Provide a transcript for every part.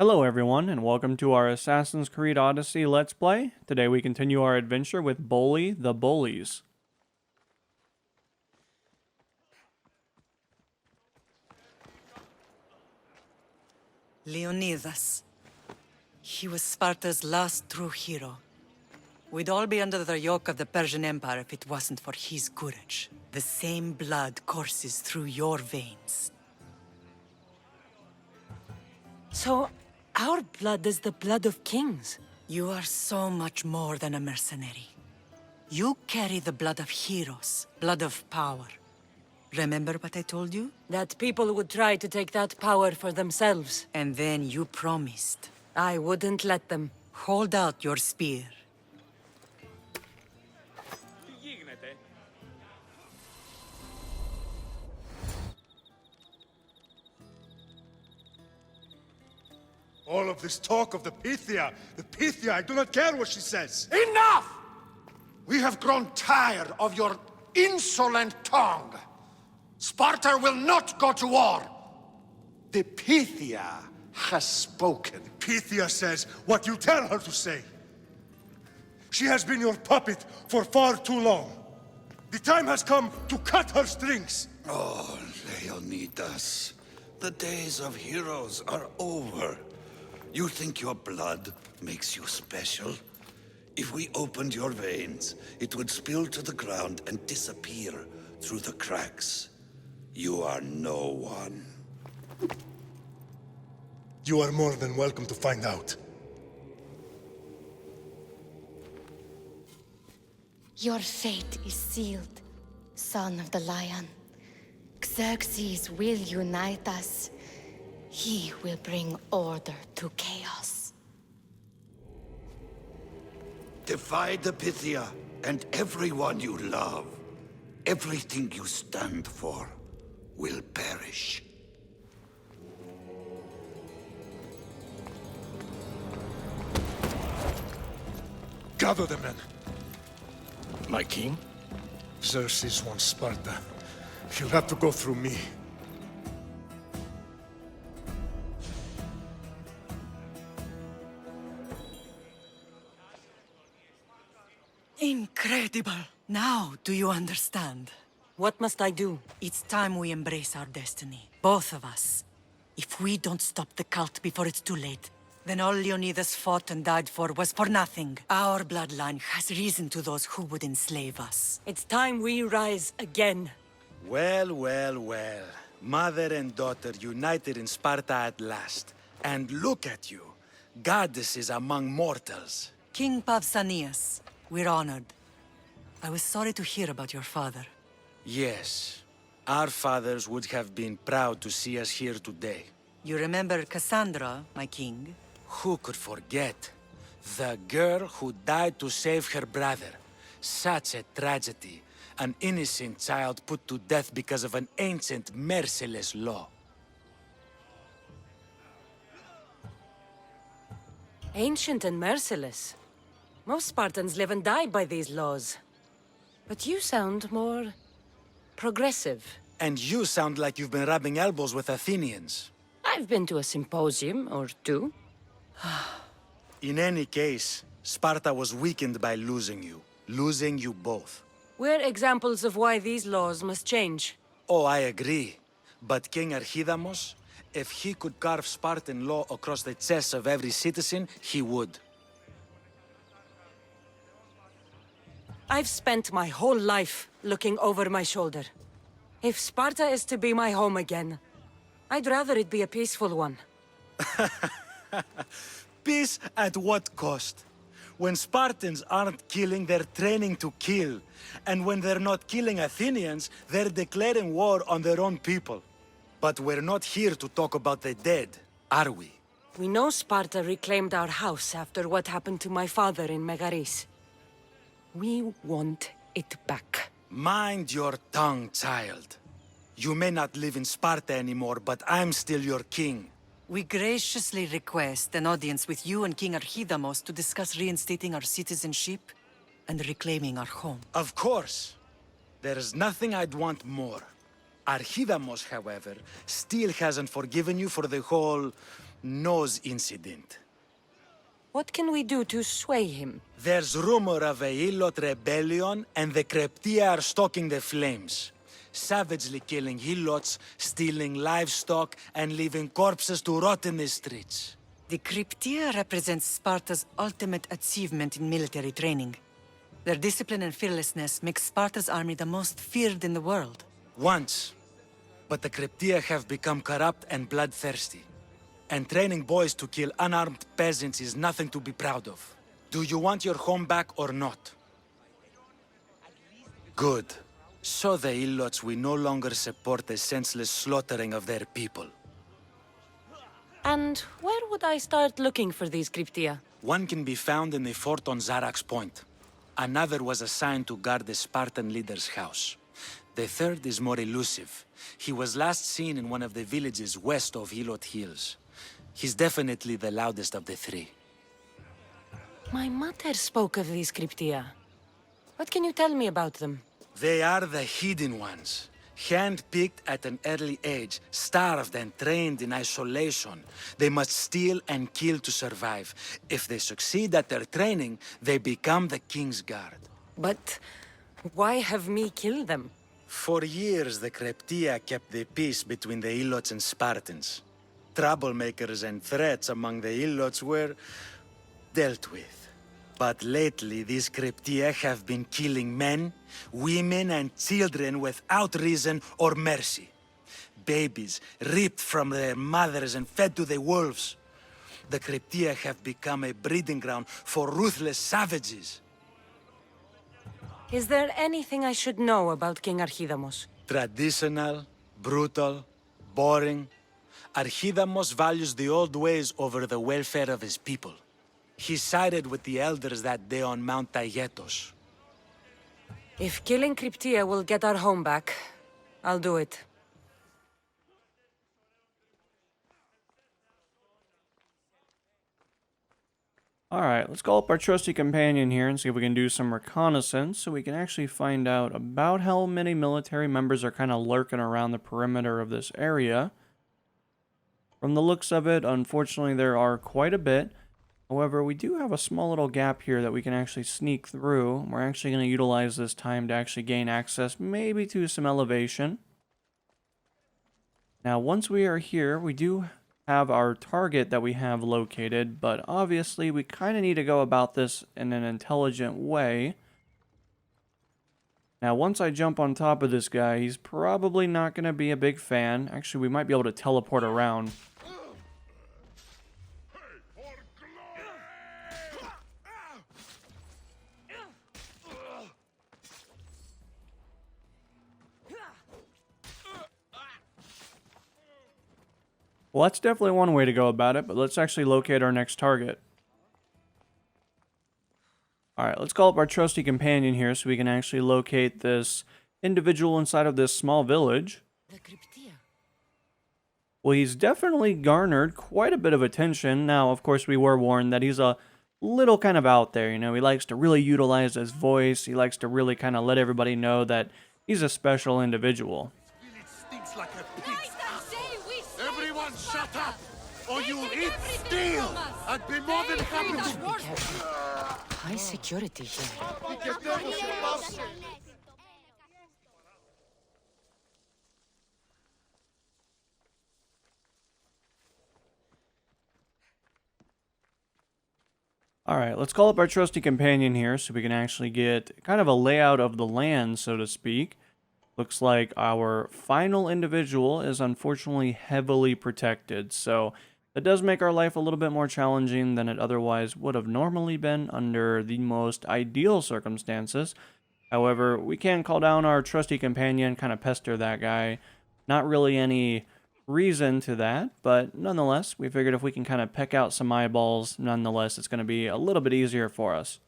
Hello everyone, and welcome to our Assassin's Creed Odyssey Let's Play. Today we continue our adventure with Bully the Bullies. Leonidas. He was Sparta's last true hero. We'd all be under the yoke of the Persian Empire if it wasn't for his courage. The same blood courses through your veins. So, our blood is the blood of kings. You are so much more than a mercenary. You carry the blood of heroes, blood of power. Remember what I told you? That people would try to take that power for themselves. And then you promised. I wouldn't let them. Hold out your spear. All of this talk of the Pythia, I do not care what she says. Enough! We have grown tired of your insolent tongue. Sparta will not go to war. The Pythia has spoken. Pythia says what you tell her to say. She has been your puppet for far too long. The time has come to cut her strings. Oh, Leonidas, the days of heroes are over. You think your blood makes you special? If we opened your veins, it would spill to the ground and disappear through the cracks. You are no one. You are more than welcome to find out. Your fate is sealed, son of the lion. Xerxes will unite us. He will bring order to chaos. Defy the Pythia and everyone you love. Everything you stand for will perish. Gather the men. My king? Xerxes wants Sparta. He'll have to go through me. Incredible! Now, do you understand? What must I do? It's time we embrace our destiny. Both of us. If we don't stop the cult before it's too late, then all Leonidas fought and died for was for nothing. Our bloodline has reason to those who would enslave us. It's time we rise again. Well, well, well. Mother and daughter united in Sparta at last. And look at you, goddesses among mortals. King Pausanias, we're honored. I was sorry to hear about your father. Yes, our fathers would have been proud to see us here today. You remember Cassandra, my king? Who could forget? The girl who died to save her brother. Such a tragedy. An innocent child put to death because of an ancient, merciless law. Ancient and merciless. Most Spartans live and die by these laws. But you sound more progressive. And you sound like you've been rubbing elbows with Athenians. I've been to a symposium or two. In any case, Sparta was weakened by losing you both. We're examples of why these laws must change. Oh, I agree. But King Archidamos, if he could carve Spartan law across the chests of every citizen, he would. I've spent my whole life looking over my shoulder. If Sparta is to be my home again, I'd rather it be a peaceful one. Peace at what cost? When Spartans aren't killing, they're training to kill. And when they're not killing Athenians, they're declaring war on their own people. But we're not here to talk about the dead, are we? We know Sparta reclaimed our house after what happened to my father in Megaris. We want it back. Mind your tongue, child. You may not live in Sparta anymore, but I'm still your king. We graciously request an audience with you and King Archidamos to discuss reinstating our citizenship and reclaiming our home. Of course. There is nothing I'd want more. Archidamos, however, still hasn't forgiven you for the whole knows incident. What can we do to sway him? There's rumor of a Hilot rebellion, and the Kreptia are stoking the flames. Savagely killing Hilots, stealing livestock, and leaving corpses to rot in the streets. The Cryptia represents Sparta's ultimate achievement in military training. Their discipline and fearlessness make Sparta's army the most feared in the world. Once. But the Kreptia have become corrupt and bloodthirsty. And training boys to kill unarmed peasants is nothing to be proud of. Do you want your home back or not? Good. So the Ilots will no longer support the senseless slaughtering of their people. And where would I start looking for these Cryptia? One can be found in the fort on Zarak's Point. Another was assigned to guard the Spartan leader's house. The third is more elusive. He was last seen in one of the villages west of Hilot Hills. He's definitely the loudest of the three. My mother spoke of these Cryptia. What can you tell me about them? They are the hidden ones. Hand-picked at an early age, starved and trained in isolation. They must steal and kill to survive. If they succeed at their training, they become the King's Guard. But why have me kill them? For years, the Kreptia kept the peace between the Ilots and Spartans. Troublemakers and threats among the Ilots were dealt with. But lately, these Kreptia have been killing men, women, and children without reason or mercy. Babies ripped from their mothers and fed to the wolves. The Kreptia have become a breeding ground for ruthless savages. Is there anything I should know about King Archidamos? Traditional, brutal, boring. Archidamos values the old ways over the welfare of his people. He sided with the elders that day on Mount Taygetos. If killing Cryptia will get our home back, I'll do it. Alright, let's call up our trusty companion here and see if we can do some reconnaissance so we can actually find out about how many military members are kind of lurking around the perimeter of this area. From the looks of it, unfortunately there are quite a bit. However, we do have a small little gap here that we can actually sneak through. We're actually going to utilize this time to actually gain access maybe to some elevation. Now, once we are here, we do have our target that we have located, but obviously we kind of need to go about this in an intelligent way. Now, once I jump on top of this guy, he's probably not going to be a big fan. Actually, we might be able to teleport around. Well, that's definitely one way to go about it, but let's actually locate our next target. Alright, let's call up our trusty companion here so we can actually locate this individual inside of this small village. The Cryptia. Well, he's definitely garnered quite a bit of attention. Now, of course, we were warned that he's a little kind of out there, you know. He likes to really utilize his voice. He likes to really kind of let everybody know that he's a special individual. Village stinks like a pig's ass. Everyone shut up, or you'll eat steel! I'd be more than happy to work. High security here. Alright, let's call up our trusty companion here so we can actually get kind of a layout of the land, so to speak. Looks like our final individual is unfortunately heavily protected, so that does make our life a little bit more challenging than it otherwise would have normally been under the most ideal circumstances. However, we can call down our trusty companion, kind of pester that guy. Not really any reason to that, but nonetheless, we figured if we can kind of peck out some eyeballs, nonetheless, it's going to be a little bit easier for us.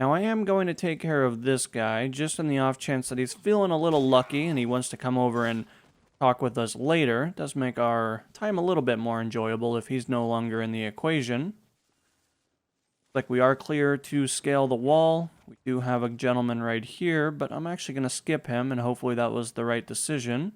Now, I am going to take care of this guy, just in the off chance that he's feeling a little lucky and he wants to come over and talk with us later. It does make our time a little bit more enjoyable if he's no longer in the equation. Like we are clear to scale the wall. We do have a gentleman right here, but I'm actually going to skip him, and hopefully that was the right decision.